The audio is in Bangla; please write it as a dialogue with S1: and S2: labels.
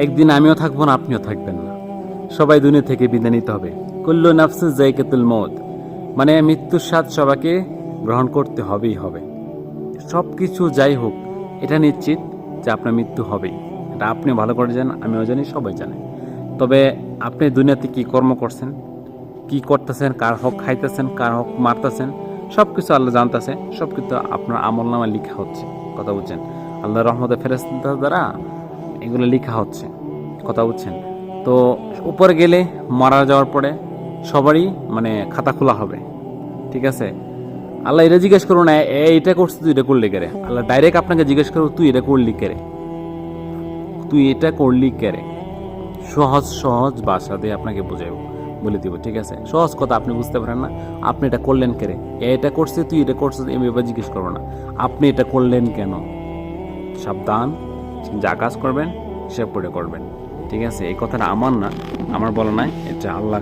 S1: একদিন আমিও থাকবো না, আপনিও থাকবেন না। সবাই দুনিয়া থেকে বিদায় নিতে হবে। কুল্লু নাফসিন যায়কাতুল মউত, মানে মৃত্যুর স্বাদ সবাইকে গ্রহণ করতে হবেই হবে। সব কিছু যাই হোক, এটা নিশ্চিত যে আপনার মৃত্যু হবেই। এটা আপনি ভালো করে জানেন, আমিও জানি, সবাই জানে। তবে আপনি দুনিয়াতে কি কর্ম করছেন, কি করতেছেন, কার হক খাইতেছেন, কার হক মারতেছেন, সব কিছু আল্লাহ জানতেছে। সব কিছু আপনার আমল নামা লেখা হচ্ছে। কথা বুঝছেন? আল্লাহর রহমতে ফেরেশতা দ্বারা এগুলো লেখা হচ্ছে। কথা বুঝছেন? তো উপরে গেলে, মারা যাওয়ার পরে সবারই মানে খাতা খোলা হবে। ঠিক আছে? আল্লাহ এটা জিজ্ঞেস করবো না এটা করছিস তুই এটা করলি কেরে। আল্লাহ ডাইরেক্ট আপনাকে জিজ্ঞেস করবো তুই এটা করলি কেরে, তুই এটা করলি কেরে। সহজ সহজ ভাষা দিয়ে আপনাকে বোঝাবো, বলে দিব। ঠিক আছে? সহজ কথা আপনি বুঝতে পারেন না, আপনি এটা করলেন কেরে, এটা করছে তুই এটা করছিস এভাবে জিজ্ঞেস করবো না, আপনি এটা করলেন কেন। সাবধান, যা কাজ করবেন হিসাব করে করবেন। ঠিক আছে? এই কথাটা আমার না, আমার বলা নাই, এটা আল্লাহ